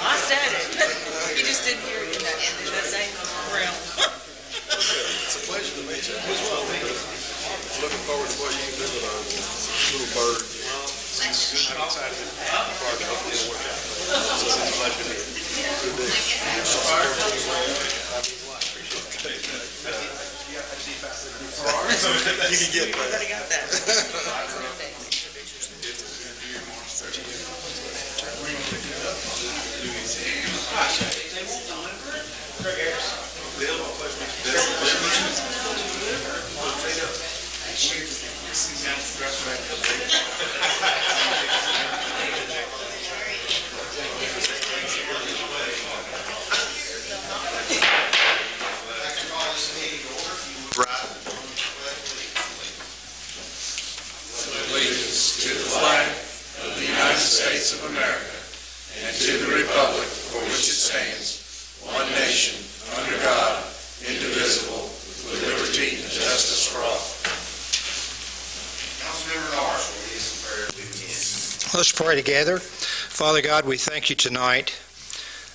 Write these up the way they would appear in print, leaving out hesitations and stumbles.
I said it. You just didn't hear it in that same realm. It's a pleasure to meet you. Looking forward to what you can do with our little bird. I'm excited to be part of it. Hopefully it'll work out. So it's a pleasure to meet you. Good day. You can get that. Everybody got that. Allegiance to the flag of the United States of America and to the republic for which it stands, one nation, under God, indivisible, with liberty and justice for all. Councilmember Norris will lead us in prayer as we begin. Let's pray together. Father God, we thank you tonight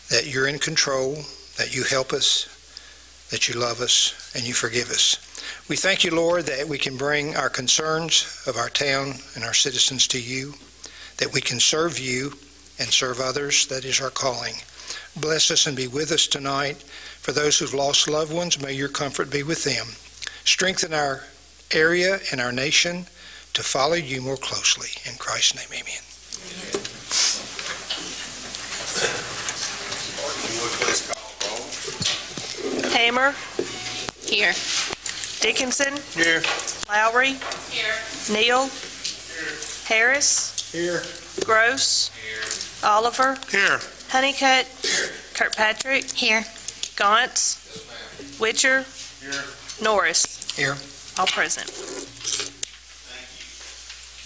that you're in control, that you help us, that you love us, and you forgive us. We thank you, Lord, that we can bring our concerns of our town and our citizens to you, that we can serve you and serve others. That is our calling. Bless us and be with us tonight. For those who've lost loved ones, may your comfort be with them. Strengthen our area and our nation to follow you more closely. In Christ's name, amen. Hamer. Here. Dickinson. Here. Lowry. Here. Neal. Here. Harris. Here. Gross. Here. Oliver. Here. Honeycutt. Here. Kirkpatrick. Here. Gauntz. Yes, Witcher. Here. Norris. Here. All present. Thank you.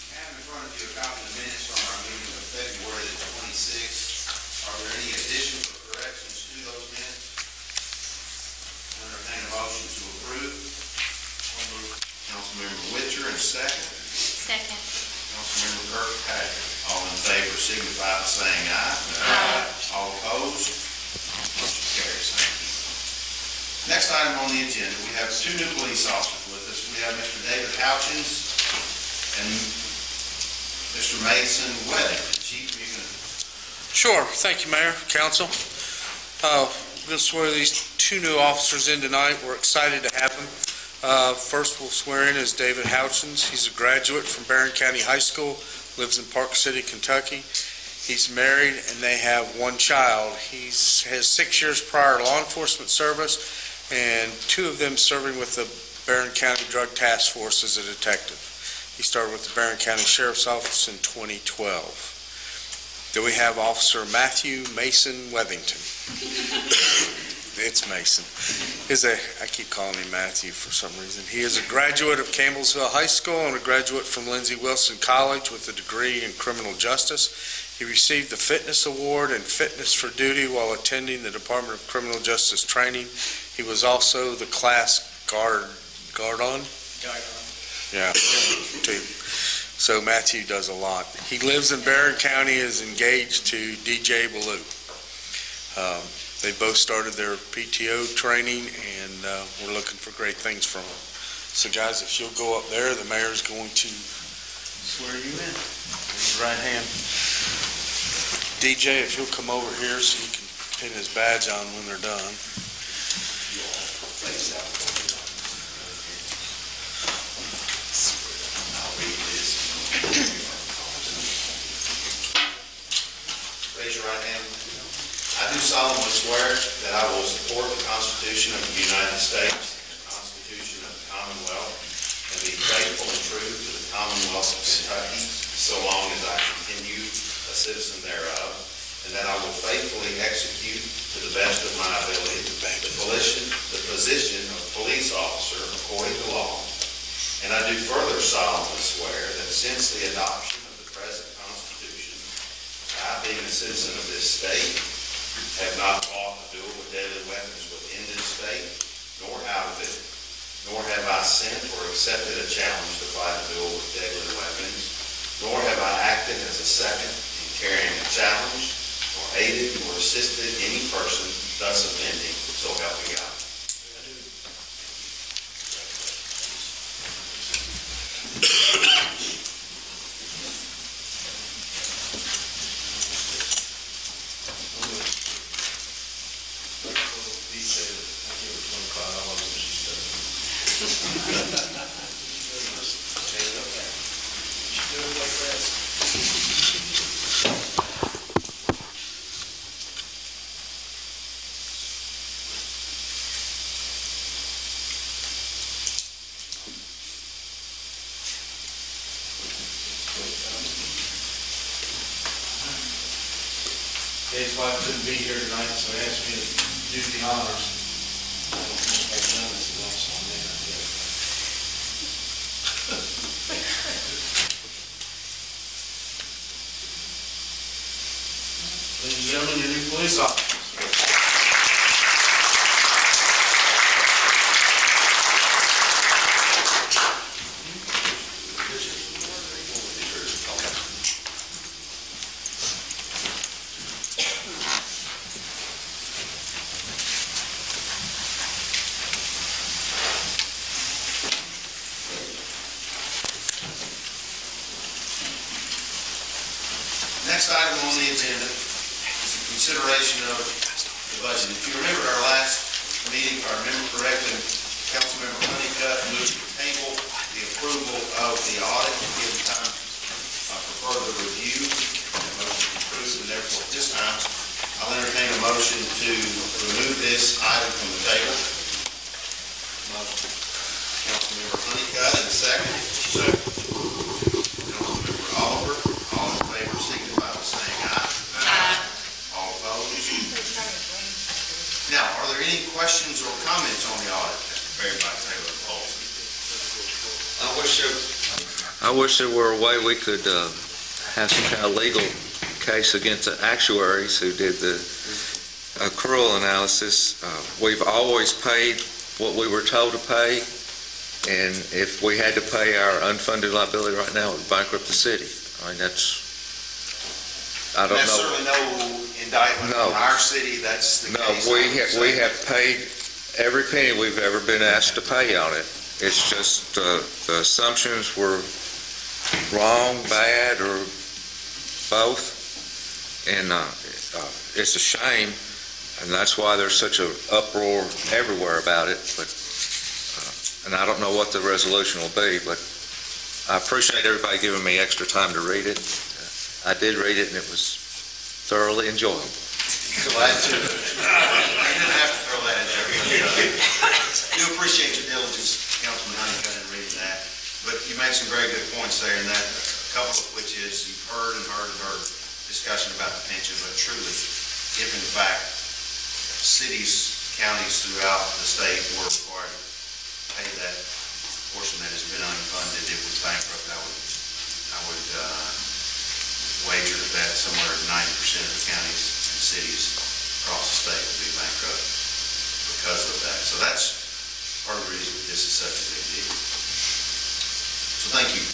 You have in front of you a copy of the minutes from our meeting of February the 26th. Are there any additions or corrections to those minutes? Entertain a motion to approve. Councilmember Witcher, and second. Second. Councilmember Kirkpatrick. All in favor signify by saying aye. Aye. All opposed? Motion carries. Thank you. Next item on the agenda, we have two new police officers with us. We have Mr. David Houchins and Mr. Mason Weddington. Chief, you can... Sure. Thank you, Mayor, Council. We're going to swear these two new officers in tonight. We're excited to have them. First, we'll swear in as David Houchins. He's a graduate from Barron County High School, lives in Park City, Kentucky. He's married, and they have one child. He has 6 years prior law enforcement service, and 2 of them serving with the Barron County Drug Task Force as a detective. He started with the Barron County Sheriff's Office in 2012. Then we have Officer Matthew Mason Wethington. It's Mason. I keep calling him Matthew for some reason. He is a graduate of Campbellsville High School and a graduate from Lindsey Wilson College with a degree in criminal justice. He received the Fitness Award and Fitness for Duty while attending the Department of Criminal Justice training. He was also the class guardon? Yeah. So Matthew does a lot. He lives in Barron County, is engaged to DJ Ballou. They both started their PTO training, and we're looking for great things from them. So guys, if you'll go up there, the mayor's going to Swear you in. Raise your right hand. DJ, if you'll come over here so he can pin his badge on when they're done. Raise your right hand. I do solemnly swear that I will support the Constitution of the United States and the Constitution of the Commonwealth, and be faithful and true to the Commonwealth of Kentucky so long as I continue a citizen thereof, and that I will faithfully execute to the best of my ability the position of police officer according to law. And I do further solemnly swear that since the adoption of the present Constitution, I, being a citizen of this state, have not fought a duel with deadly weapons within this state, nor out of it, nor have I sent or accepted a challenge to fight a duel with deadly weapons, nor have I acted as a second in carrying a challenge, or aided or assisted any person thus offending, so help me God. Dave's wife couldn't be here tonight, so he asked me to do the honors. I don't know if I've done this once on there yet. Ladies and gentlemen, your new police officers. Next item on the agenda is the consideration of the budget. If you remember our last meeting, if I remember correctly, Councilmember Honeycutt moved to table the approval of the audit and give time for further review. The motion approved, and therefore at this time, I'll entertain a motion to remove this item from the table. Councilmember Honeycutt, and second. Councilmember Oliver, all in favor, signify by saying aye. Aye. All opposed? Now, are there any questions or comments on the audit as prepared by Taylor Paulson? I wish there were a way we could have some kind of legal case against the actuaries who did the accrual analysis. We've always paid what we were told to pay, and if we had to pay our unfunded liability right now, it would bankrupt the city. I mean, I don't know. That's certainly no indictment on our city. That's the case. No, we have paid every penny we've ever been asked to pay on it. It's just the assumptions were wrong, bad, or both, and it's a shame, and that's why there's such an uproar everywhere about it. But and I don't know what the resolution will be, but I appreciate everybody giving me extra time to read it. I did read it, and it was thoroughly enjoyable. Glad to. You didn't have to throw that in there. Do appreciate your diligence, Councilman Honeycutt, in reading that. But you make some very good points there, and that a couple of which is you've heard discussion about the pension, but truly, if in fact cities, counties throughout the state were required to pay that portion that has been unfunded, it was bankrupt, I would wager that somewhere 90% of the counties and cities across the state would be bankrupt because of that. So that's part of the reason this is such a big deal. So thank you.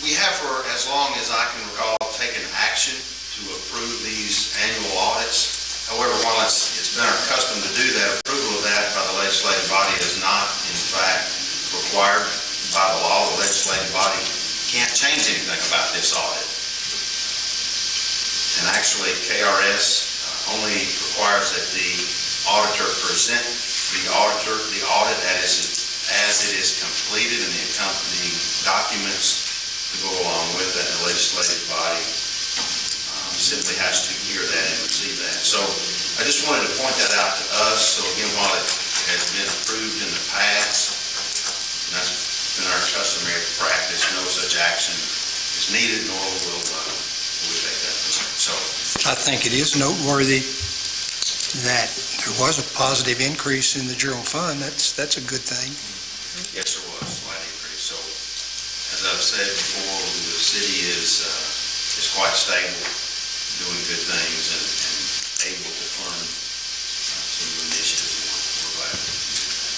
We have, for as long as I can recall, taken action to approve these annual audits. However, while it's been our custom to do that, approval of that by the legislative body is not, in fact, required by the law. The legislative body can't change anything about this audit. And actually, KRS only requires that the auditor present the audit as it is completed and the accompanying documents to go along with it. And the legislative body simply has to hear that and receive that. So I just wanted to point that out to us. So again, while it has been approved in the past, and that's been our customary practice, no such action is needed, nor will we take that position. So I think it is noteworthy that there was a positive increase in the general fund. That's a good thing. yes, there was a slight increase. So as I've said before, the city is quite stable, doing good things, and able to fund some new initiatives. We're glad to do that.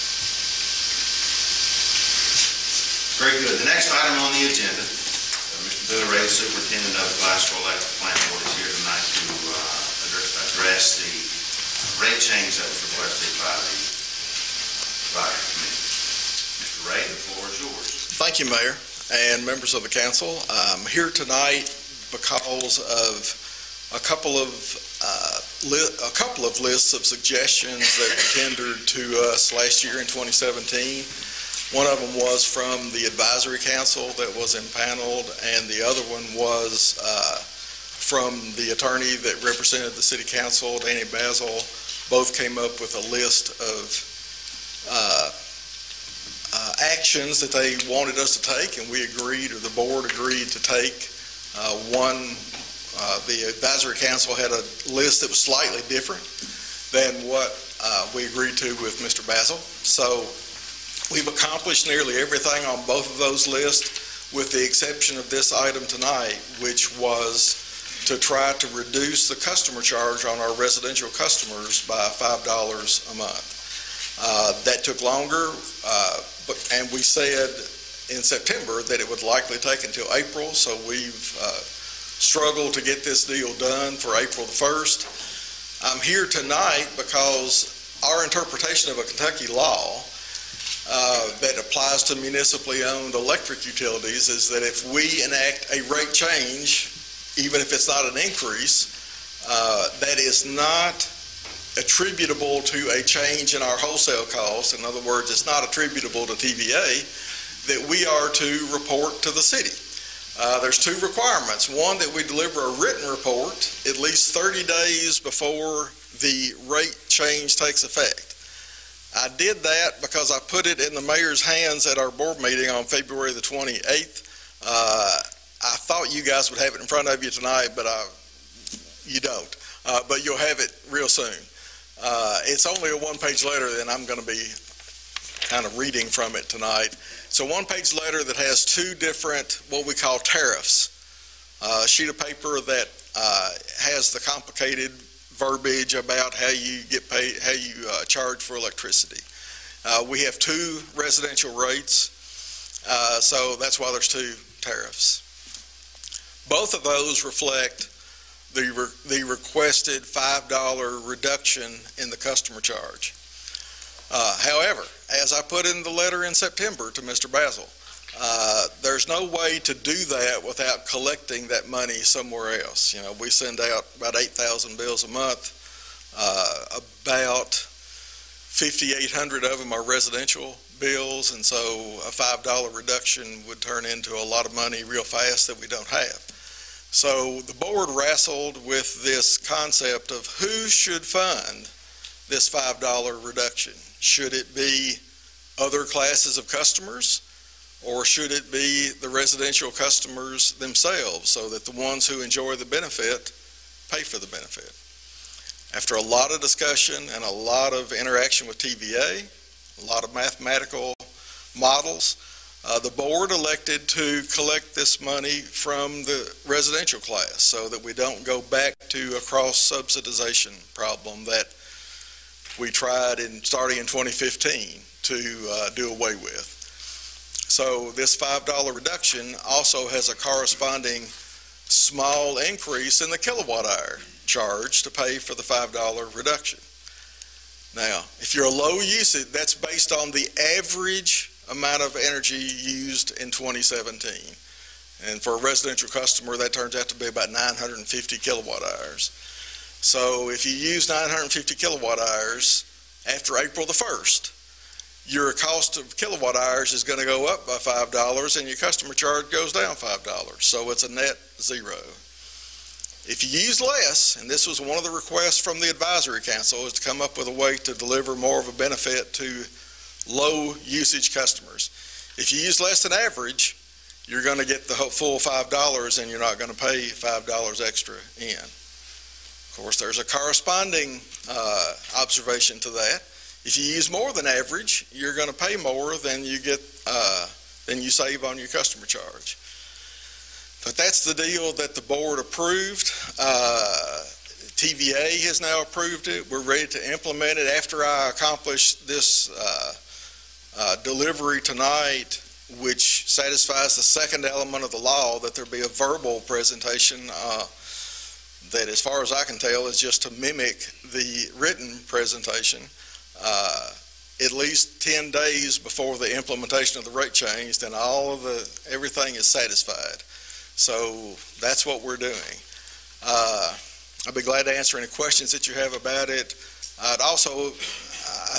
Very good. The next item on the agenda, Mr. Billy Ray, the superintendent of Glasgow Electric Plant Board, is here tonight to address the rate change that was requested by the Advisory Committee. Mr. Ray, the floor is yours. Thank you, Mayor and members of the council. I'm here tonight because of a couple of lists of suggestions that were tendered to us last year in 2017. One of them was from the advisory council that was impaneled, and the other one was from the attorney that represented the city council, Danny Basil. Both came up with a list of actions that they wanted us to take, and we agreed, or the board agreed to take. The advisory council had a list that was slightly different than what we agreed to with Mr. Basil. So we've accomplished nearly everything on both of those lists, with the exception of this item tonight, which was to try to reduce the customer charge on our residential customers by $5 a month. That took longer, and we said in September that it would likely take until April, so we've struggled to get this deal done for April the 1st. I'm here tonight because our interpretation of a Kentucky law that applies to municipally owned electric utilities is that if we enact a rate change, even if it's not an increase, that is not attributable to a change in our wholesale costs. In other words, it's not attributable to TVA, that we are to report to the city. There's two requirements. One, that we deliver a written report at least 30 days before the rate change takes effect. I did that because I put it in the mayor's hands at our board meeting on February the 28th. I thought you guys would have it in front of you tonight, but you don't. But you'll have it real soon. It's only a one-page letter, and I'm going to be kind of reading from it tonight. It's a one-page letter that has two different, what we call tariffs. A sheet of paper that has the complicated verbiage about how you get paid, how you charge for electricity. We have two residential rates, so that's why there's two tariffs. Both of those reflect the requested $5 reduction in the customer charge. However, as I put in the letter in September to Mr. Basil, there's no way to do that without collecting that money somewhere else. You know, we send out about 8,000 bills a month. About 5,800 of them are residential bills, and so a $5 reduction would turn into a lot of money real fast that we don't have. So the board wrestled with this concept of who should fund this $5 reduction. Should it be other classes of customers, or should it be the residential customers themselves, so that the ones who enjoy the benefit pay for the benefit? After a lot of discussion and a lot of interaction with TVA, a lot of mathematical models, the board elected to collect this money from the residential class so that we don't go back to a cross-subsidization problem that we tried starting in 2015 to do away with. So this $5 reduction also has a corresponding small increase in the kilowatt hour charge to pay for the $5 reduction. Now, if you're a low usage, that's based on the average amount of energy used in 2017. And for a residential customer, that turns out to be about 950 kilowatt hours. So if you use 950 kilowatt hours after April the 1st, your cost of kilowatt hours is going to go up by $5 and your customer charge goes down $5. So it's a net zero. If you use less, and this was one of the requests from the advisory council, is to come up with a way to deliver more of a benefit to low usage customers. If you use less than average, you're going to get the full $5 and you're not going to pay $5 extra in. Of course, there's a corresponding observation to that. If you use more than average, you're going to pay more than you get than you save on your customer charge. But that's the deal that the board approved. TVA has now approved it. We're ready to implement it. After I accomplish this delivery tonight, which satisfies the second element of the law, that there be a verbal presentation that, as far as I can tell, is just to mimic the written presentation, at least 10 days before the implementation of the rate change, then everything is satisfied. So that's what we're doing. I'll be glad to answer any questions that you have about it. I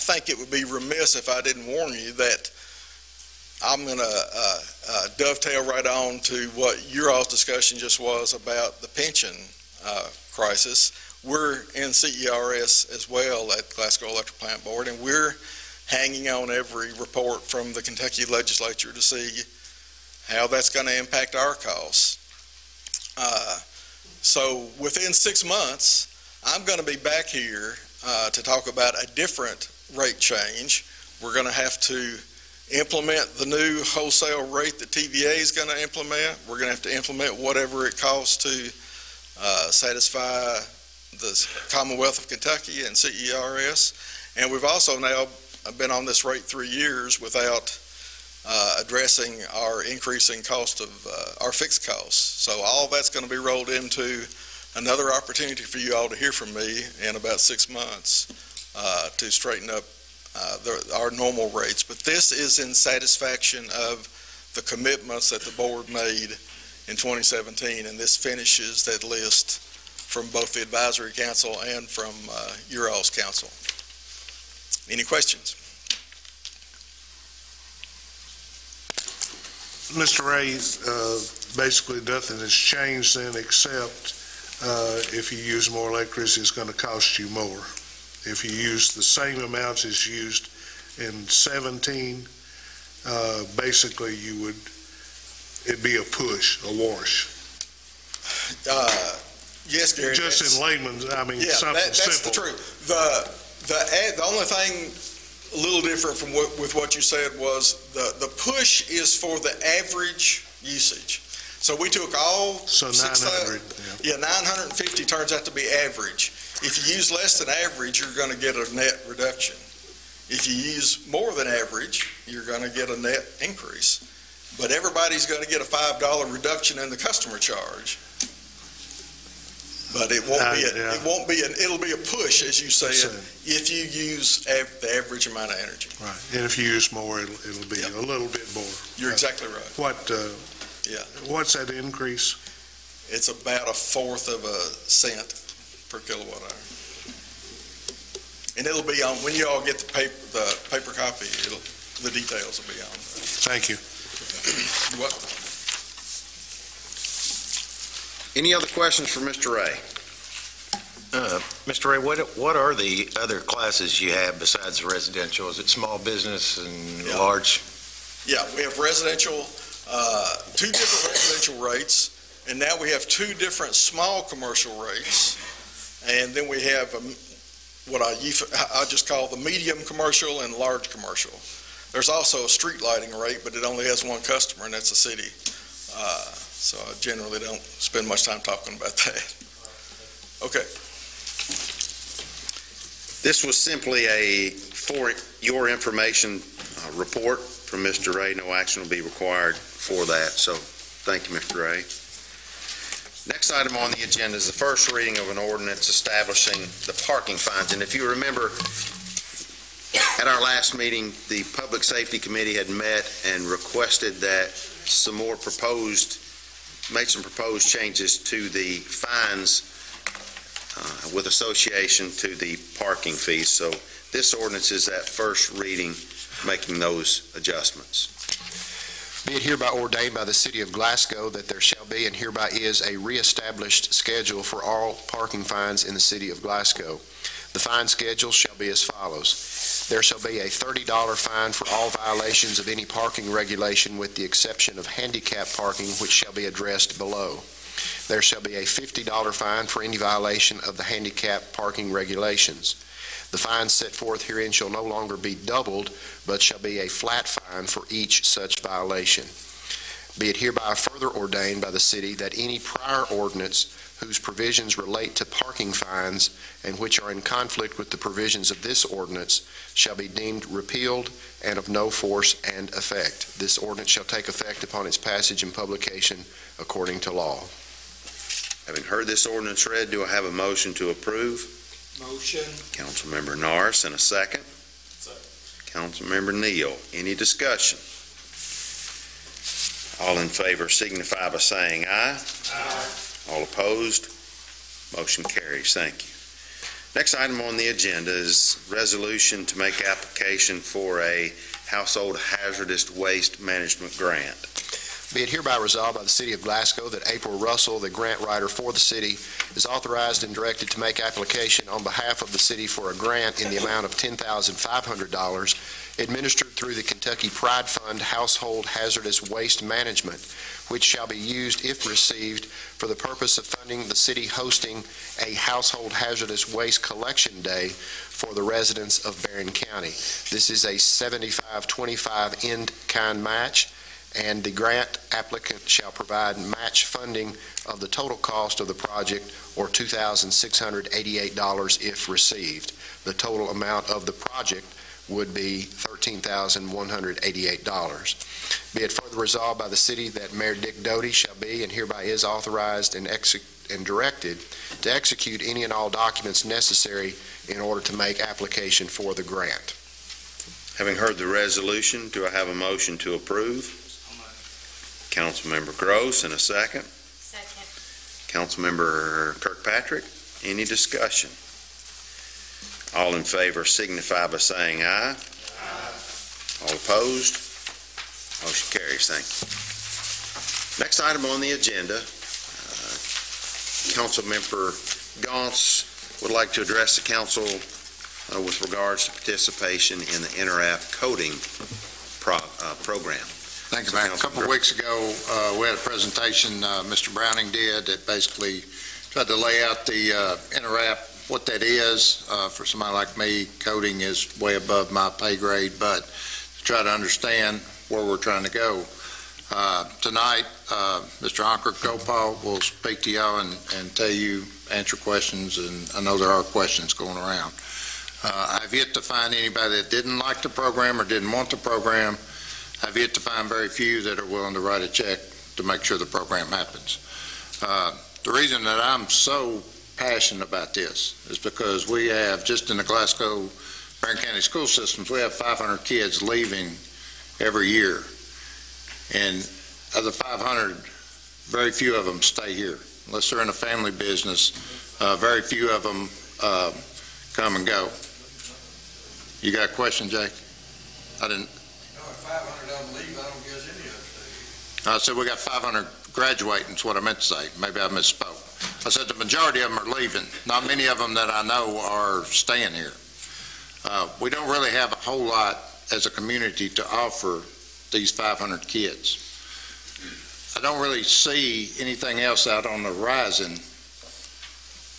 think it would be remiss if I didn't warn you that I'm going to dovetail right on to what your all's discussion just was about the pension crisis. We're in CERS as well at Glasgow Electric Plant Board, and we're hanging on every report from the Kentucky legislature to see how that's going to impact our costs. So within 6 months, I'm going to be back here to talk about a different rate change. We're going to have to implement the new wholesale rate that TVA is going to implement. We're going to have to implement whatever it costs to satisfy the Commonwealth of Kentucky and CERS. And we've also now been on this rate 3 years without addressing our increasing cost of our fixed costs. So all that's going to be rolled into another opportunity for you all to hear from me in about 6 months to straighten up our normal rates. But this is in satisfaction of the commitments that the board made in 2017, and this finishes that list from both the advisory council and from your all's council. Any questions? Mr. Ray, basically nothing has changed then, except if you use more electricity, it's going to cost you more. If you use the same amounts as used in 17, basically it'd be a push, a wash. Yes, Gary. Just in layman's, something simple. That's the truth. The only thing a little different from with what you said was the push is for the average usage. So we took all 900. 950 turns out to be average. If you use less than average, you're going to get a net reduction. If you use more than average, you're going to get a net increase. But everybody's going to get a $5 reduction in the customer charge. But it won't be. It'll be a push, as you said, if you use the average amount of energy. Right, and if you use more, it'll be a little bit more. You're exactly right. What's that increase? It's about 1/4 of a cent per kilowatt hour, and it'll be on when you all get the paper copy. The details will be on. Thank you. You're welcome. Any other questions for Mr. Ray? Mr. Ray, what are the other classes you have besides residential? Is it small business and large? Yeah, we have residential, 2 different residential rates, and now we have 2 different small commercial rates, and then we have what I just call the medium commercial and large commercial. There's also a street lighting rate, but it only has 1 customer, and that's the city. So I generally don't spend much time talking about that. Okay. This was simply for your information, report from Mr. Ray. No action will be required for that, so thank you, Mr. Ray. Next item on the agenda is the first reading of an ordinance establishing the parking fines. And if you remember, at our last meeting, the Public Safety Committee had met and requested that some more proposed made some proposed changes to the fines with association to the parking fees. So this ordinance is at first reading, making those adjustments. Be it hereby ordained by the City of Glasgow that there shall be and hereby is a reestablished schedule for all parking fines in the City of Glasgow. The fine schedule shall be as follows. There shall be a $30 fine for all violations of any parking regulation with the exception of handicap parking, which shall be addressed below. There shall be a $50 fine for any violation of the handicap parking regulations. The fine set forth herein shall no longer be doubled, but shall be a flat fine for each such violation. Be it hereby further ordained by the city that any prior ordinance whose provisions relate to parking fines and which are in conflict with the provisions of this ordinance shall be deemed repealed and of no force and effect. This ordinance shall take effect upon its passage and publication according to law. Having heard this ordinance read, do I have a motion to approve? Motion. Councilmember Norris, and a second? Councilmember Neal. Any discussion? All in favor signify by saying aye. Aye. All opposed? Motion carries. Thank you. Next item on the agenda is resolution to make application for a household hazardous waste management grant. Be it hereby resolved by the City of Glasgow that April Russell, the grant writer for the city, is authorized and directed to make application on behalf of the city for a grant in the amount of $10,500 administered through the Kentucky Pride Fund Household Hazardous Waste Management, which shall be used, if received, for the purpose of funding the city hosting a Household Hazardous Waste Collection Day for the residents of Barron County. This is a 75-25 in-kind match, and the grant applicant shall provide match funding of the total cost of the project, or $2,688 if received. The total amount of the project would be $13,188. Be it further resolved by the city that Mayor Dick Doty shall be and hereby is authorized and directed to execute any and all documents necessary in order to make application for the grant. Having heard the resolution, do I have a motion to approve? Councilmember Gross, and a second? Second. Councilmember Kirkpatrick, any discussion? All in favor signify by saying aye. Aye. All opposed? Motion carries. Thank you. Next item on the agenda, Councilmember Gaunce would like to address the council with regards to participation in the INTERAP coding program. Thank you, Mayor. A couple of weeks ago, we had a presentation Mr. Browning did that basically tried to lay out the INTERAP, what that is. For somebody like me, coding is way above my pay grade, but to try to understand where we're trying to go. Tonight, Mr. Anker Gopal will speak to y'all and tell you, answer questions, and I know there are questions going around. I've yet to find anybody that didn't like the program or didn't want the program. I've yet to find very few that are willing to write a check to make sure the program happens. The reason that I'm so passionate about this is because we have, just in the Glasgow Barron County school systems, we have 500 kids leaving every year. And of the 500, very few of them stay here. Unless they're in a family business, very few of them come and go. You got a question, Jake? I didn't. If 500 of them leave, I don't guess any of them stay. I said we got 500 graduating, is what I meant to say. Maybe I misspoke. I said the majority of them are leaving. Not many of them that I know are staying here. We don't really have a whole lot as a community to offer these 500 kids. I don't really see anything else out on the horizon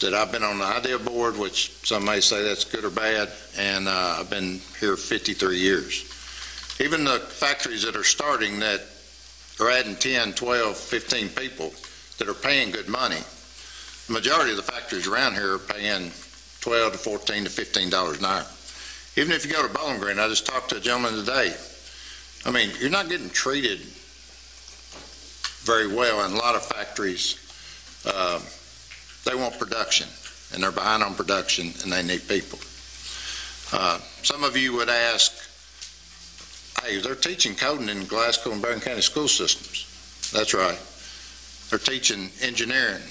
that I've been on the idea board, which some may say that's good or bad, and I've been here 53 years. Even the factories that are starting that are adding 10, 12, 15 people that are paying good money, the majority of the factories around here are paying $12 to $14 to $15 an hour. Even if you go to Bowling Green, I just talked to a gentleman today. I mean, you're not getting treated very well in a lot of factories. They want production, and they're behind on production, and they need people. Some of you would ask, hey, they're teaching coding in Glasgow and Barron County school systems. That's right. They're teaching engineering.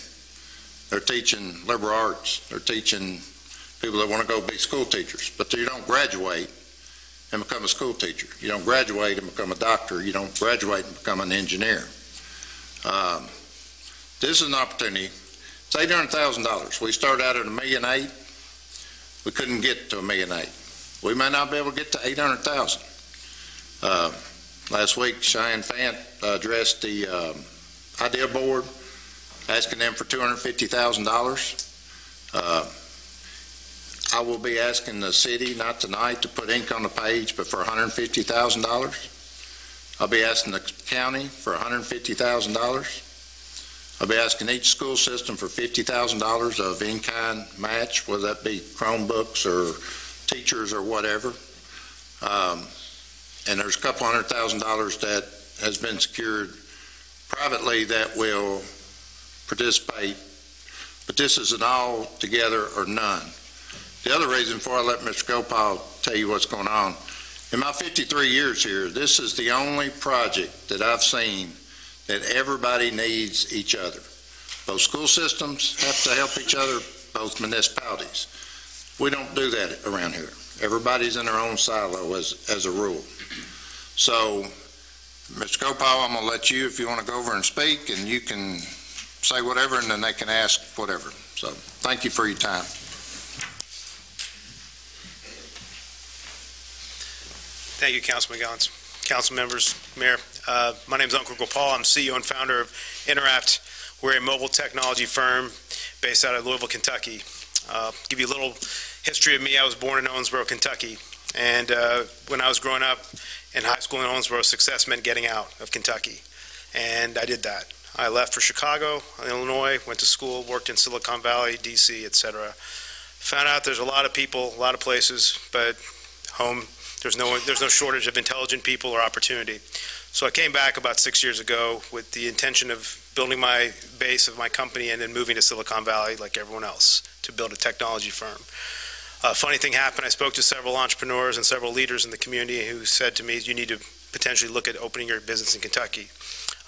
They're teaching liberal arts. They're teaching people that want to go be school teachers, but you don't graduate and become a school teacher. You don't graduate and become a doctor. You don't graduate and become an engineer. This is an opportunity. It's $800,000. We started out at $1.8 million. We couldn't get to $1.8 million. We may not be able to get to $800,000. Last week, Cheyenne Fant addressed the idea board, asking them for $250,000. I will be asking the city, not tonight to put ink on the page, but for $150,000. I'll be asking the county for $150,000. I'll be asking each school system for $50,000 of in-kind match, whether that be Chromebooks or teachers or whatever. And there's a couple $100,000 that has been secured privately that will participate. But this is an all together or none. The other reason before I let Mr. Gopal tell you what's going on, in my 53 years here, this is the only project that I've seen that everybody needs each other. Both school systems have to help each other, both municipalities. We don't do that around here. Everybody's in their own silo as a rule. So, Mr. Gopal, I'm going to let you, if you want to go over and speak, and you can say whatever, and then they can ask whatever. So, thank you for your time. Thank you, Councilman Goins. Council members, Mayor, my name is Uncle Gopal. I'm CEO and founder of Interact. We're a mobile technology firm based out of Louisville, Kentucky. Give you a little history of me. I was born in Owensboro, Kentucky. And when I was growing up in high school in Owensboro, success meant getting out of Kentucky. And I did that. I left for Chicago, Illinois, went to school, worked in Silicon Valley, DC, etc. Found out there's a lot of people, a lot of places, but home, there's no shortage of intelligent people or opportunity. So I came back about 6 years ago with the intention of building my base of my company and then moving to Silicon Valley like everyone else to build a technology firm. A funny thing happened. I spoke to several entrepreneurs and several leaders in the community who said to me, you need to potentially look at opening your business in Kentucky.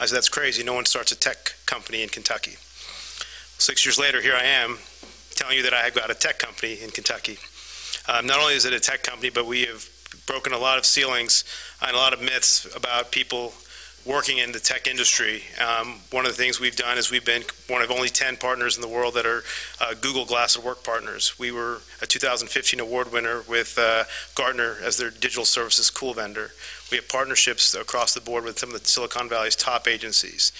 I said, that's crazy. No one starts a tech company in Kentucky. 6 years later, here I am telling you that I have got a tech company in Kentucky. Not only is it a tech company, but we have broken a lot of ceilings and a lot of myths about people working in the tech industry. One of the things we've done is we've been one of only 10 partners in the world that are Google Glass at Work partners. We were a 2015 award winner with Gartner as their digital services cool vendor. We have partnerships across the board with some of the Silicon Valley's top agencies.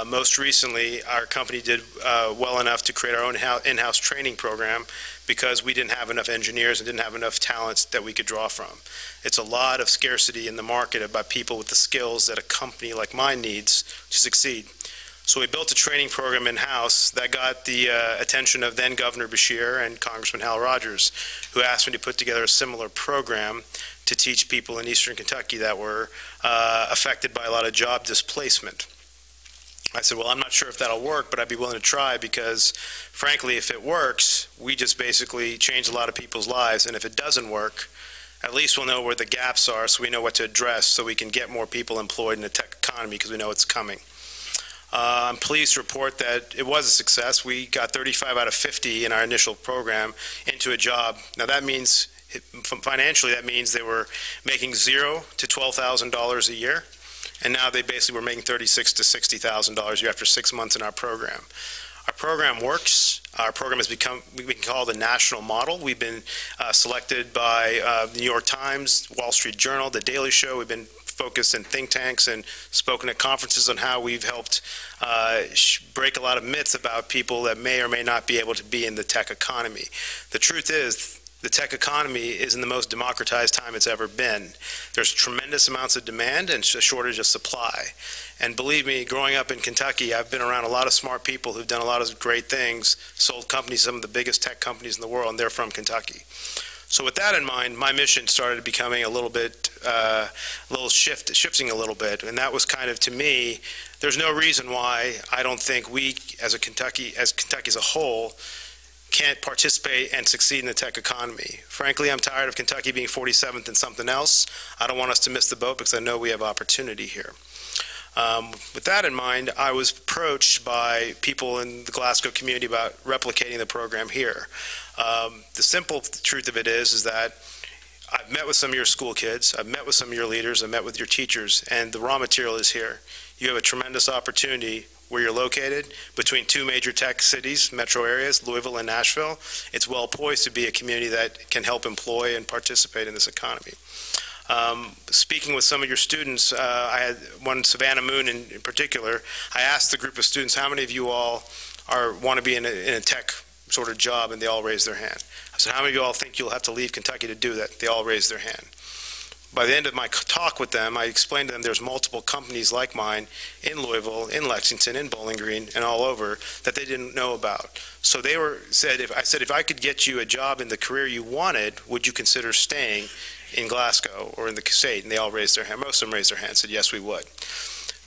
Most recently, our company did well enough to create our own in-house training program because we didn't have enough engineers and didn't have enough talents that we could draw from. It's a lot of scarcity in the market about people with the skills that a company like mine needs to succeed. So we built a training program in-house that got the attention of then Governor Beshear and Congressman Hal Rogers, who asked me to put together a similar program to teach people in eastern Kentucky that were affected by a lot of job displacement. I said, well, I'm not sure if that'll work, but I'd be willing to try because, frankly, if it works, we just basically change a lot of people's lives. And if it doesn't work, at least we'll know where the gaps are so we know what to address so we can get more people employed in the tech economy because we know it's coming. I'm pleased to report that it was a success. We got 35 out of 50 in our initial program into a job. Now that means, financially, that means they were making $0 to $12,000 a year. And now they basically were making $36,000 to $60,000 a year after 6 months in our program. Our program works. Our program has become, we can call it a national model. We've been selected by the New York Times, Wall Street Journal, The Daily Show. We've been focused in think tanks and spoken at conferences on how we've helped break a lot of myths about people that may or may not be able to be in the tech economy. The truth is, the tech economy is in the most democratized time it's ever been. There's tremendous amounts of demand and a shortage of supply. And believe me, growing up in Kentucky, I've been around a lot of smart people who've done a lot of great things, sold companies, some of the biggest tech companies in the world, and they're from Kentucky. So with that in mind, my mission started becoming a little bit, shifting a little bit. And that was kind of, to me, there's no reason why I don't think we, as Kentucky as a whole, can't participate and succeed in the tech economy. Frankly, I'm tired of Kentucky being 47th in something else. I don't want us to miss the boat because I know we have opportunity here. With that in mind, I was approached by people in the Glasgow community about replicating the program here. The simple truth of it is that I've met with some of your school kids, I've met with some of your leaders, I've met with your teachers, and the raw material is here. You have a tremendous opportunity where you're located between two major tech cities, metro areas, Louisville and Nashville. It's well poised to be a community that can help employ and participate in this economy. Speaking with some of your students, I had one, Savannah Moon in particular, I asked the group of students, how many of you all want to be in a tech sort of job, and they all raised their hand. I said, how many of you all think you'll have to leave Kentucky to do that? They all raised their hand. By the end of my talk with them, I explained to them there's multiple companies like mine in Louisville, in Lexington, in Bowling Green, and all over that they didn't know about. So I said, if I could get you a job in the career you wanted, would you consider staying in Glasgow or in the state? And they all raised their hand. Most of them raised their hand and said, yes, we would.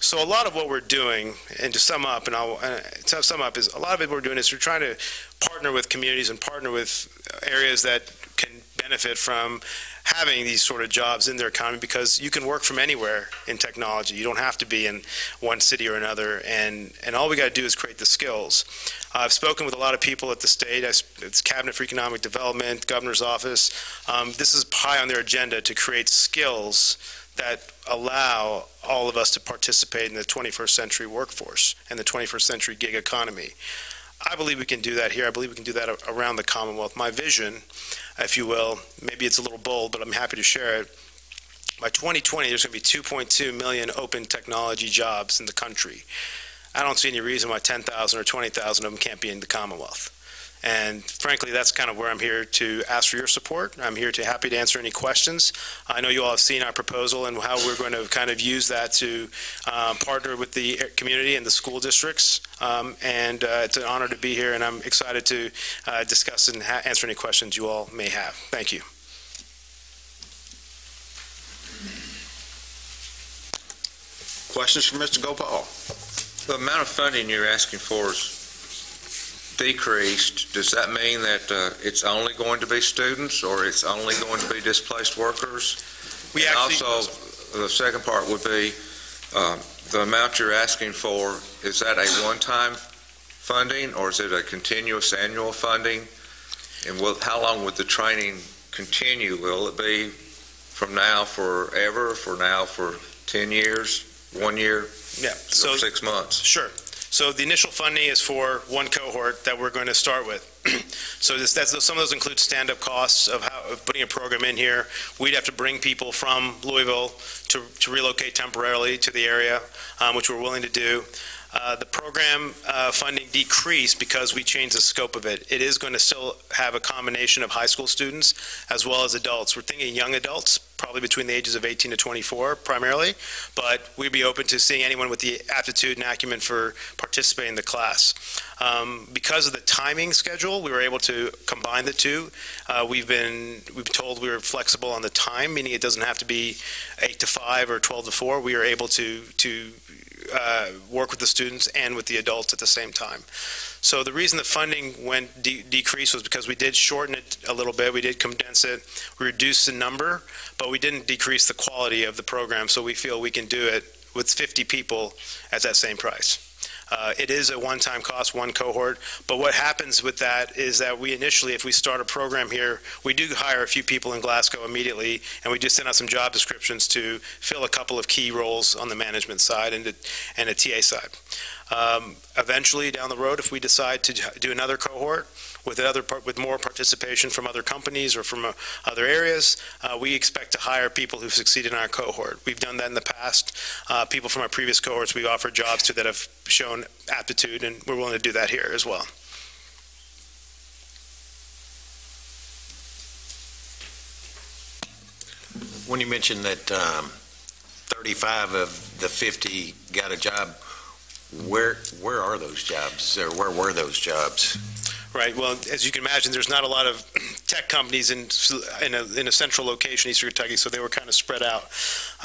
So a lot of what we're doing, and to sum up, is a lot of it we're doing is we're trying to partner with communities and partner with areas that can benefit from having these sort of jobs in their economy, because you can work from anywhere in technology. You don't have to be in one city or another, and all we got to do is create the skills. I've spoken with a lot of people at the state, it's Cabinet for Economic Development, Governor's Office. This is high on their agenda to create skills that allow all of us to participate in the 21st century workforce and the 21st century gig economy. I believe we can do that here. I believe we can do that around the Commonwealth. My vision, if you will, maybe it's a little bold, but I'm happy to share it. By 2020, there's going to be 2.2 million open technology jobs in the country. I don't see any reason why 10,000 or 20,000 of them can't be in the Commonwealth. And frankly, that's kind of where I'm here to ask for your support. I'm here to happy to answer any questions. I know you all have seen our proposal and how we're going to kind of use that to partner with the community and the school districts. It's an honor to be here, and I'm excited to discuss and answer any questions you all may have. Thank you. Questions for Mr. Gopal? The amount of funding you're asking for is decreased. Does that mean that it's only going to be students, or it's only going to be displaced workers? Also, the second part would be the amount you're asking for, is that a one-time funding, or is it a continuous annual funding? And how long would the training continue? Will it be from now forever, for 10 years, 1 year, yeah, so 6 months? Sure. So the initial funding is for one cohort that we're going to start with. So some of those include stand-up costs of putting a program in here. We'd have to bring people from Louisville to relocate temporarily to the area, which we're willing to do. The program funding decreased because we changed the scope of it. It is going to still have a combination of high school students as well as adults. We're thinking young adults, probably between the ages of 18 to 24 primarily, but we'd be open to seeing anyone with the aptitude and acumen for participating in the class. Because of the timing schedule, we were able to combine the two. We've been told we were flexible on the time, meaning it doesn't have to be 8 to 5 or 12 to 4. We are able to work with the students and with the adults at the same time. So the reason the funding went decreased was because we did shorten it a little bit. We did condense it. We reduced the number, but we didn't decrease the quality of the program. So we feel we can do it with 50 people at that same price. It is a one-time cost, one cohort, but what happens with that is that we initially, if we start a program here, we do hire a few people in Glasgow immediately, and we just send out some job descriptions to fill a couple of key roles on the management side and the TA side. Eventually, down the road, if we decide to do another cohort with more participation from other companies or from other areas, we expect to hire people who've succeeded in our cohort. We've done that in the past. People from our previous cohorts we've offered jobs to that have shown aptitude, and we're willing to do that here as well. When you mentioned that 35 of the 50 got a job, where are those jobs, or where were those jobs? Right. Well, as you can imagine, there's not a lot of tech companies in a central location, Eastern Kentucky, so they were kind of spread out.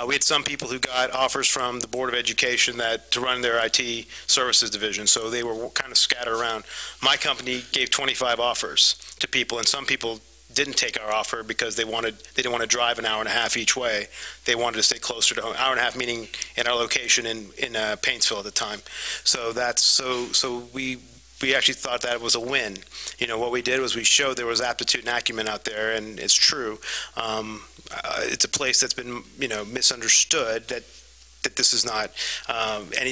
We had some people who got offers from the Board of Education to run their IT services division, so they were kind of scattered around. My company gave 25 offers to people, and some people didn't take our offer because they didn't want to drive an hour and a half each way. They wanted to stay closer to home. Hour and a half meaning in our location in Paintsville at the time. So we actually thought that it was a win. What we did was we showed there was aptitude and acumen out there, and it's true. It's a place that's been misunderstood, that this is not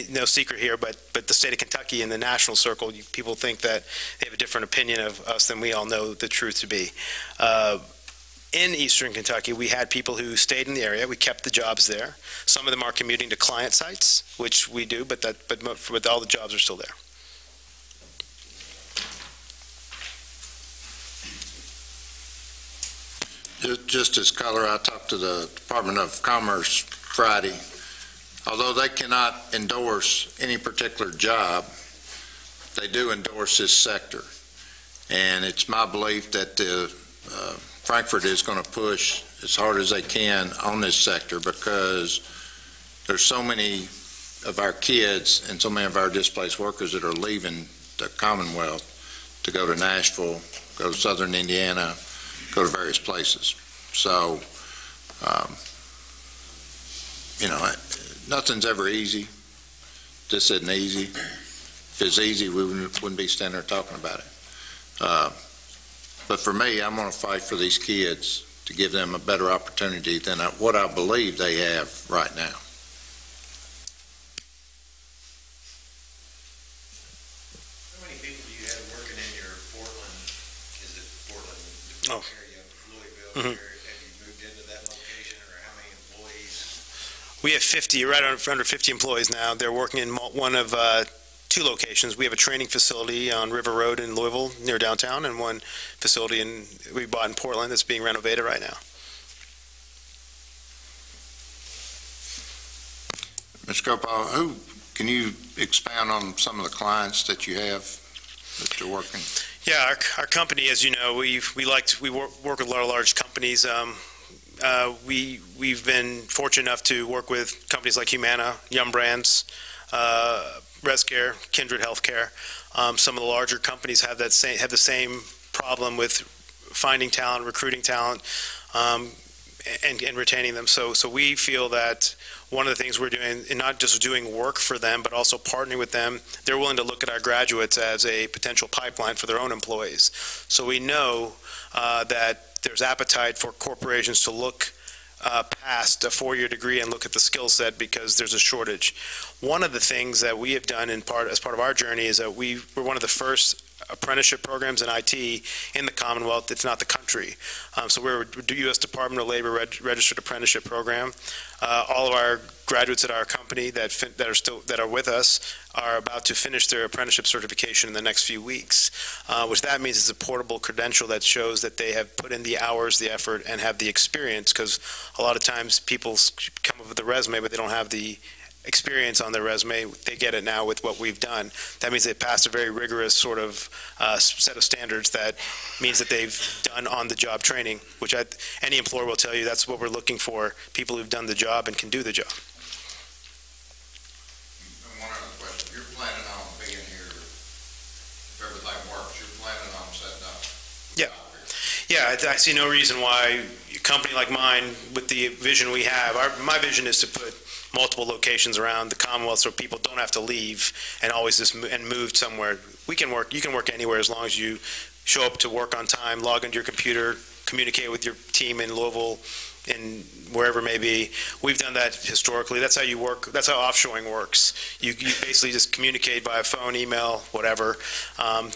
no secret here, but the state of Kentucky in the national circle, people think that they have a different opinion of us than we all know the truth to be. In Eastern Kentucky, we had people who stayed in the area. We kept the jobs there. Some of them are commuting to client sites, which we do, but all the jobs are still there. Just as color, I talked to the Department of Commerce Friday. Although they cannot endorse any particular job, they do endorse this sector. And it's my belief that Frankfurt is going to push as hard as they can on this sector, because there's so many of our kids and so many of our displaced workers that are leaving the Commonwealth to go to Nashville, go to Southern Indiana, go to various places. So, nothing's ever easy. This isn't easy. If it's easy, we wouldn't be standing there talking about it. But for me, I'm going to fight for these kids to give them a better opportunity than what I believe they have right now. How many people do you have working in your Portland, Oh. area, Louisville Mhm. area? Have you moved into that location, or how many employees? We have 50, right under 50 employees now. They're working in one of two locations. We have a training facility on River Road in Louisville near downtown, and one facility we bought in Portland that's being renovated right now. Mr. Gopal, can you expound on some of the clients that you have that you're working? Yeah, our company, as you know, we work with a lot of large companies. We've been fortunate enough to work with companies like Humana, Yum Brands, ResCare, Kindred Healthcare. Some of the larger companies have the same problem with finding talent, recruiting talent, and retaining them. So we feel that one of the things we're doing, and not just doing work for them, but also partnering with them, they're willing to look at our graduates as a potential pipeline for their own employees. So we know that there's appetite for corporations to look past a four-year degree and look at the skill set, because there's a shortage. One of the things that we have done as part of our journey is that we're one of the first apprenticeship programs in IT in the Commonwealth. It's not the country. So we're a U.S. Department of Labor registered apprenticeship program. All of our graduates at our company that are with us are about to finish their apprenticeship certification in the next few weeks, which that means it's a portable credential that shows that they have put in the hours, the effort, and have the experience, because a lot of times people come up with a resume, but they don't have the experience on their resume. They get it now with what we've done. That means they passed a very rigorous sort of set of standards. That means that they've done on-the-job training, which any employer will tell you that's what we're looking for, people who've done the job and can do the job. And one other question. You're planning on being here, if everything works, you're planning on setting up? Yeah, I see no reason why a company like mine, with the vision we have, my vision is to put multiple locations around the Commonwealth so people don't have to leave and always move somewhere. You can work anywhere as long as you show up to work on time, log into your computer, communicate with your team in Louisville, in wherever it may be. We've done that historically. That's how you work. That's how offshoring works. You basically just communicate via phone, email, whatever.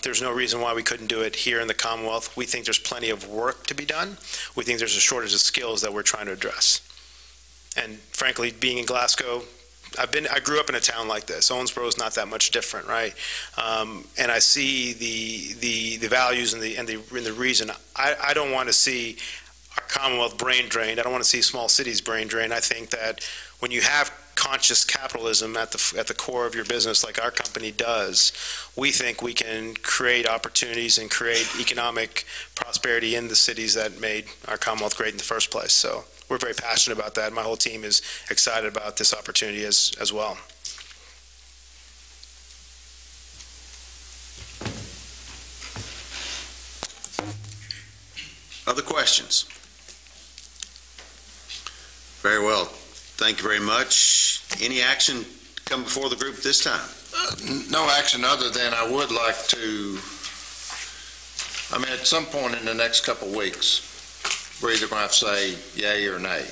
There's no reason why we couldn't do it here in the Commonwealth. We think there's plenty of work to be done. We think there's a shortage of skills that we're trying to address. And frankly, being in Glasgow, I grew up in a town like this. Owensboro is not that much different, right? And I see the values and the reason. I don't want to see our Commonwealth brain drained. I don't want to see small cities brain drained. I think that when you have conscious capitalism at the core of your business, like our company does, we think we can create opportunities and create economic prosperity in the cities that made our Commonwealth great in the first place. So we're very passionate about that. My whole team is excited about this opportunity as well. Other questions? Very well. Thank you very much. Any action come before the group this time? No action other than I would like to, at some point in the next couple of weeks, we're either going to have to say yay or nay.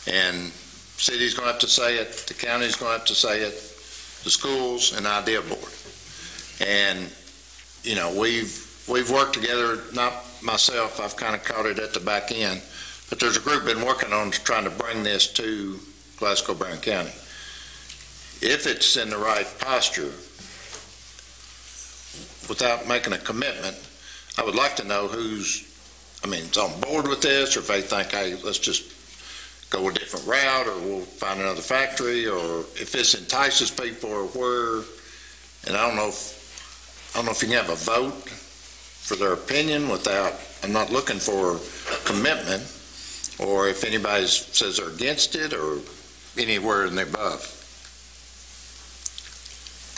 And city's going to have to say it, the county's going to have to say it, the schools and idea board. And, we've worked together, not myself, I've kind of caught it at the back end, but there's a group been working on trying to bring this to Glasgow, Brown County. If it's in the right posture, without making a commitment, I would like to know who's on board with this, or if they think, hey, let's just go a different route, or we'll find another factory, or if this entices people, or where. And I don't know if you can have a vote for their opinion without, I'm not looking for commitment, or if anybody says they're against it, or anywhere in the above.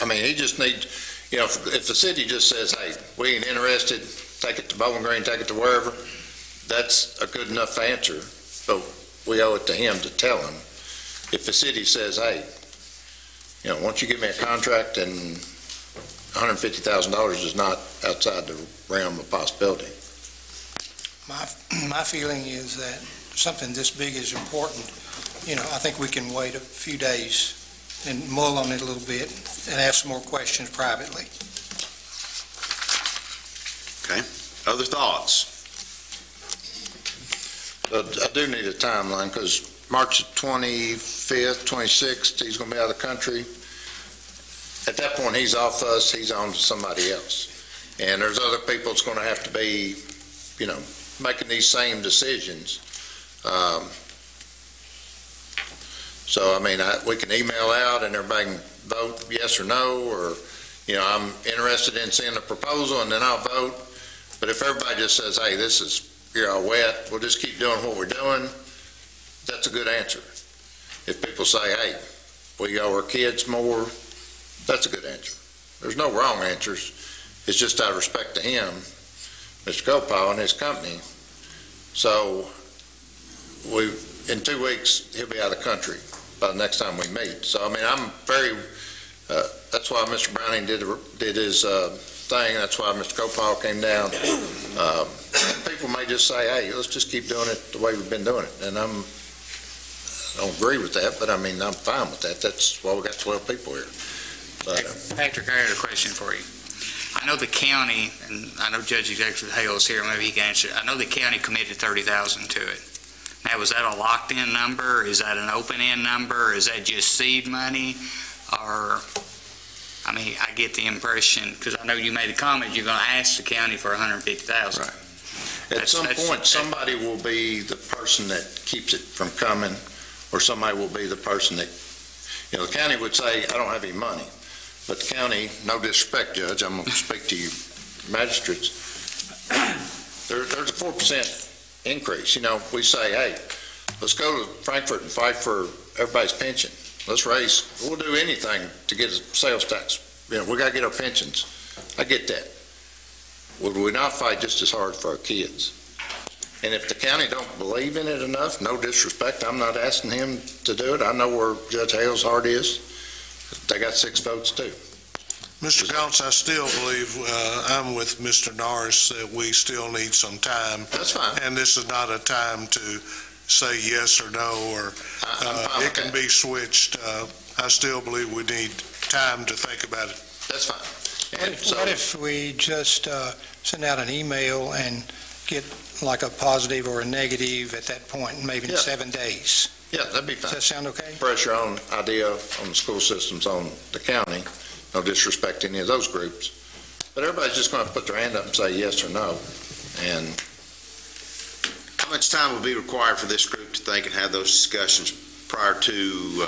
He just needs, if the city just says, hey, we ain't interested, take it to Bowling Green, take it to wherever, that's a good enough answer, but we owe it to him to tell him. If the city says, hey, once you give me a contract and $150,000 is not outside the realm of possibility. My feeling is that something this big is important. I think we can wait a few days and mull on it a little bit and ask some more questions privately. Okay. Other thoughts? I do need a timeline, because March 25th, 26th, he's going to be out of the country. At that point, he's off us, he's on to somebody else. And there's other people that's going to have to be, making these same decisions. So, we can email out and everybody can vote yes or no, or, I'm interested in seeing a proposal and then I'll vote. But if everybody just says, hey, you're all wet, we'll just keep doing what we're doing, that's a good answer. If people say, hey, we owe our kids more, that's a good answer. There's no wrong answers. It's just out of respect to him, Mr. Gopal, and his company. So in 2 weeks, he'll be out of the country by the next time we meet. So, I'm very, that's why Mr. Browning did his thing. That's why Mr. Gopal came down. People may just say, hey, let's just keep doing it the way we've been doing it. And I don't agree with that, but I'm fine with that. That's why we got 12 people here. But, Patrick, I had a question for you. I know the county, and I know Judge Executive Hale is here, maybe he can answer. I know the county committed $30,000 to it. Now, was that a locked-in number? Is that an open-end number? Is that just seed money? Or, I get the impression, because I know you made a comment, you're going to ask the county for $150,000. Right. At some point, somebody will be the person that keeps it from coming, or somebody will be the person that, the county would say, I don't have any money. But the county, no disrespect, Judge, I'm going to speak to you magistrates, there's a 4% increase. We say, hey, let's go to Frankfurt and fight for everybody's pension. We'll do anything to get a sales tax. We got to get our pensions. I get that. Would we not fight just as hard for our kids? And if the county don't believe in it enough, no disrespect, I'm not asking him to do it. I know where Judge Hale's heart is. They got 6 votes too. Mr. Counts, I still believe I'm with Mr. Norris that we still need some time. That's fine. And this is not a time to say yes or no, or it can be switched. I still believe we need time to think about it. That's fine. What if we just send out an email and get like a positive or a negative at that point, maybe in 7 days? Yeah, that'd be fine. Does that sound okay? Pressure on idea on the school systems, on the county. No disrespect to any of those groups. But everybody's just going to put their hand up and say yes or no. And how much time will be required for this group to think and have those discussions prior to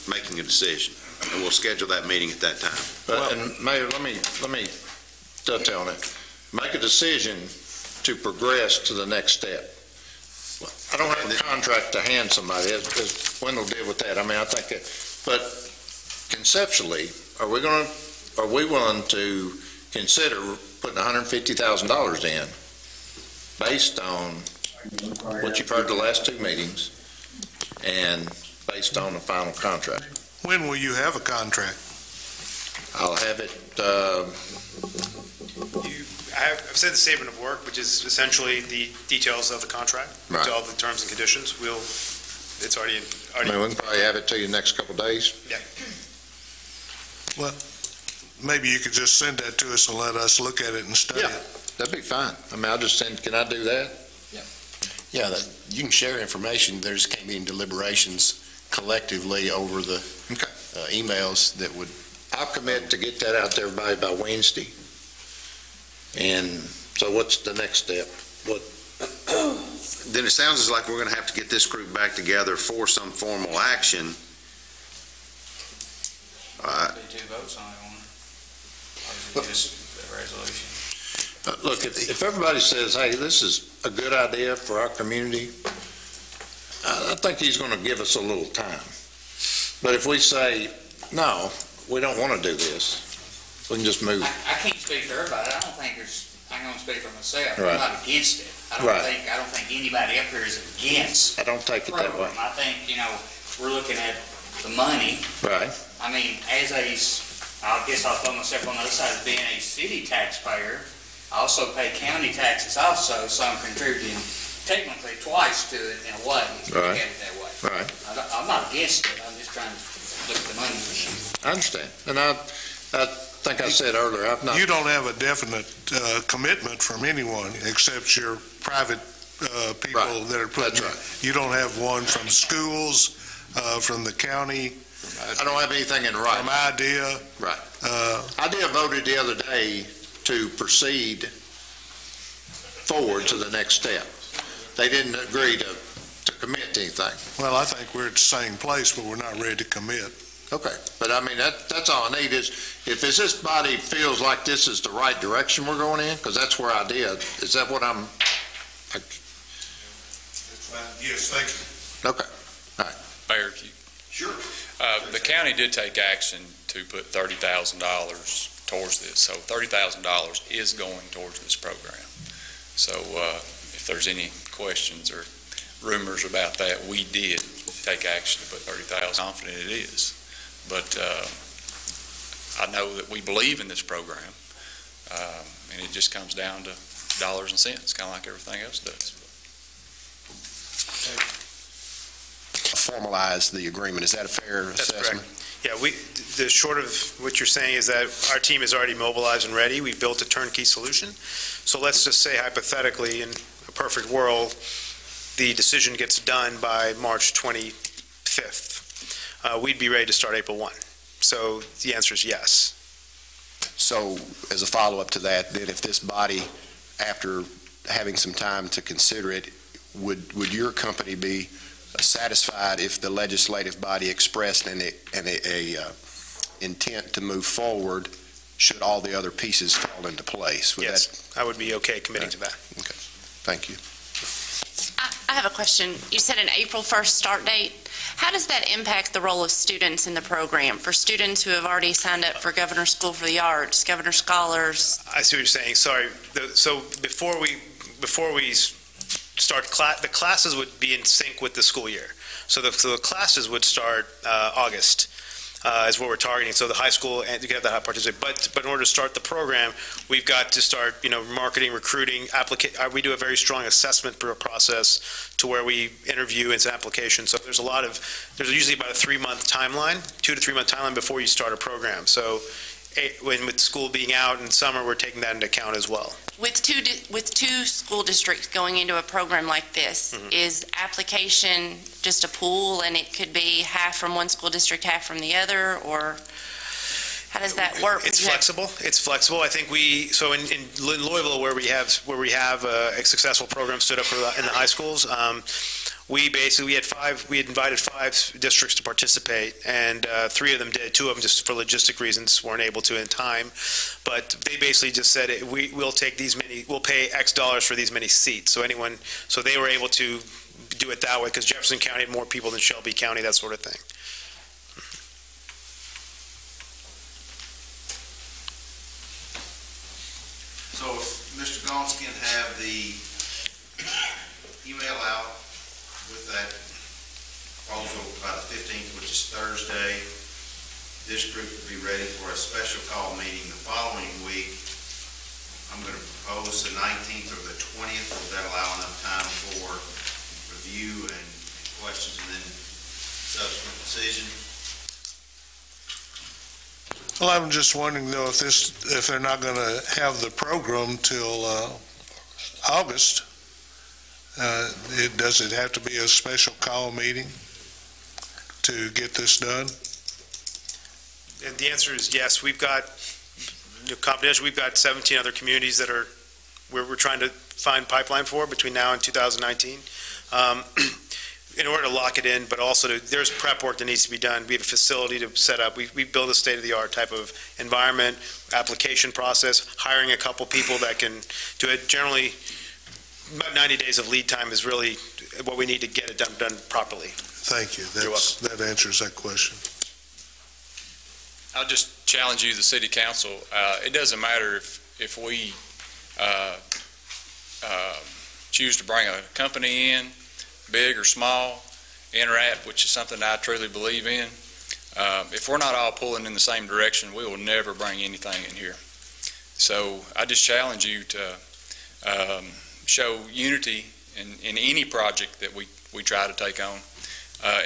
making a decision? And we'll schedule that meeting at that time. But, and Mayor, let me dovetail on it. Make a decision to progress to the next step. I don't have a contract to hand somebody, as Wendell did with that. I think it, but conceptually, are we willing to consider putting $150,000 in based on what you've heard the last two meetings and based on the final contract. When will you have a contract? I'll have it, I've said the statement of work, which is essentially the details of the contract, Right. all the terms and conditions. It's already. I mean, we can probably have it to you next couple of days. Maybe you could just send that to us and let us look at it and study Yeah. it. That'd be fine. I mean, I'll just send, can I do that? Yeah, you can share information, there just can't be any deliberations collectively over the emails that would. I'll commit to get that out to everybody by Wednesday. And so what's the next step? Then it sounds like we're going to have to get this group back together for some formal action. Be two votes on it, or is it just a resolution? Look, if everybody says, hey, this is a good idea for our community, I think he's going to give us a little time. But if we say, no, we don't want to do this, we can just move. I can't speak for everybody. I don't think I'm going to speak for myself. Right. I'm not against it. I don't think anybody up here is against I don't take it that way. program. I think, we're looking at the money. Right. I mean, I guess I'll throw myself on the other side as being a city taxpayer. I also pay county taxes also, so I'm contributing technically twice to it in a way, if you look at it that way. Right. I'm not against it. I'm just trying to look at the money issue. I understand. And I think I said earlier, I've not. You don't have a definite commitment from anyone except your private people Right. that are putting. That's right. You don't have one from schools, from the county, I don't have anything in writing. from IDEA. Right. IDEA voted the other day to proceed forward to the next step. They didn't agree to commit to anything. Well, I think we're at the same place, but we're not ready to commit. Okay, but I mean, that's all I need is, if this body feels like this is the right direction we're going in, because that's where IDEA, is that what I'm, Yes, thank you. okay. Mayor, Sure. the county did take action to put $30,000 towards this, so $30,000 is going towards this program. So if there's any questions or rumors about that, we did take action to put $30,000. Confident it is, but I know that we believe in this program, and it just comes down to dollars and cents, kind of like everything else does. Formalize the agreement. Is that a fair assessment? That's correct. Yeah, the short of what you're saying is that our team is already mobilized and ready. We've built a turnkey solution. So let's just say hypothetically, in a perfect world, the decision gets done by March 25th. We'd be ready to start April 1. So the answer is yes. So as a follow-up to that, then if this body, after having some time to consider it, would your company be satisfied if the legislative body expressed an intent to move forward should all the other pieces fall into place? Yes, I would be okay committing to that. Okay, thank you. I have a question. You said an April 1st start date. How does that impact the role of students in the program? For students who have already signed up for Governor's School for the Arts, Governor Scholars? I see what you're saying. Sorry. So before we start, the classes would be in sync with the school year. So the classes would start August. Is what we're targeting. So the high school, and you have that participate. But in order to start the program, we've got to start, marketing, recruiting, we do a very strong assessment process to where we interview and application. So there's usually about a 2 to 3 month timeline before you start a program. So with school being out in summer, we're taking that into account as well. With two school districts going into a program like this, is application just a pool and it could be half from one school district, half from the other, or how does that work? It's flexible. It's flexible. I think in Louisville, where we have a successful program stood up in the high schools, we had invited 5 districts to participate, and 3 of them did. 2 of them, just for logistic reasons, weren't able to in time. But they basically just said, we'll pay X dollars for these many seats. So they were able to do it that way, because Jefferson County had more people than Shelby County, that sort of thing. So if Mr. Gons can have the Well, I'm just wondering though if they're not going to have the program till August, does it have to be a special call meeting to get this done? And the answer is yes. We've got, confidential, we've got 17 other communities that are, we're trying to find pipeline for between now and 2019. In order to lock it in, but also there's prep work that needs to be done. We have a facility to set up. We build a state-of-the-art type of environment, application process, hiring a couple people that can do it. Generally, about 90 days of lead time is really what we need to get it done properly. Thank you. That answers that question. I'll just challenge you, the city council. It doesn't matter if we choose to bring a company in, big or small, INTERAP, which is something I truly believe in. If we're not all pulling in the same direction, we will never bring anything in here. So I just challenge you to show unity in any project that we try to take on,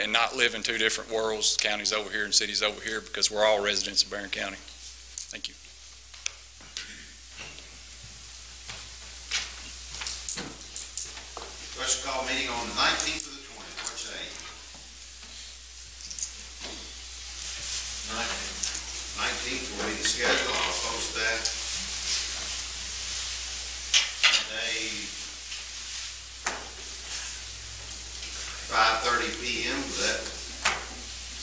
and not live in two different worlds, counties over here and cities over here, because we're all residents of Barron County. Thank you. Special call meeting on the 19th of the 20th, what say? 19th will be the schedule, I'll post that. Monday, 5:30 p.m., will that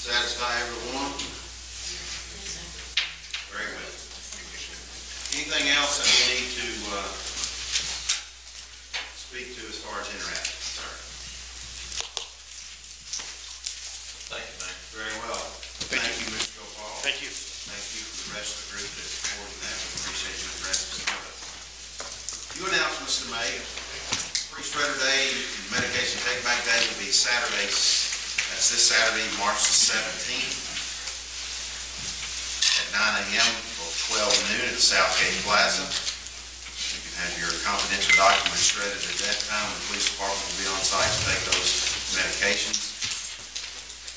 satisfy everyone? Very good. Anything else that we need to speak to as far as INTERAP, sir? Thank you, Mayor. Very well. Thank you, Mr. Gopal. Thank you. Thank you for the rest of the group that's supporting that. We appreciate you addressing some of it. Few announcements to make. Pre-spreader day, medication take-back day will be Saturday. That's this Saturday, March the 17th at 9 a.m. till 12 noon at the Southgate Plaza. You can have your confidential documents shredded at that time. The police department will be on site to take those medications.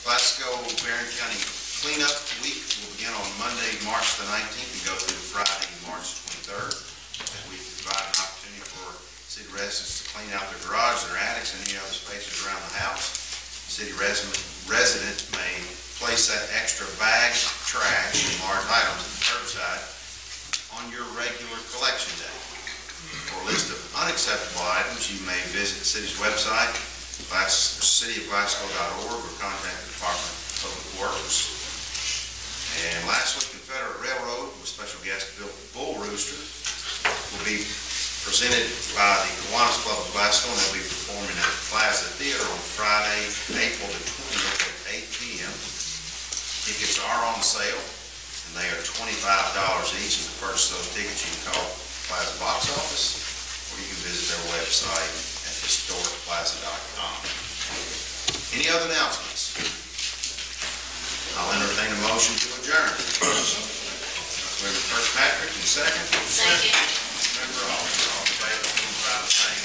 Glasgow Barron County Cleanup Week will begin on Monday, March the 19th and go through Friday, March 23rd. We provide an opportunity for city residents to clean out their garage, their attics, and any other spaces around the house. City residents may place that extra bag of trash and large items at the curbside on your regular collection day. For a list of unacceptable items, you may visit the city's website, cityofglasgow.org, or contact the Department of Public Works. And lastly, Confederate Railroad, with special guest Bull Rooster, will be presented by the Kiwanis Club of Glasgow, and they'll be performing at the Plaza Theater on Friday, April the 20th at 8 p.m. Tickets are on sale, and they are $25 each. And to purchase those tickets, you can call Plaza box office, or you can visit their website at historicplaza.com. Any other announcements? I'll entertain a motion to adjourn. Member Kirkpatrick, and second. Second. Member All in favor, signify by saying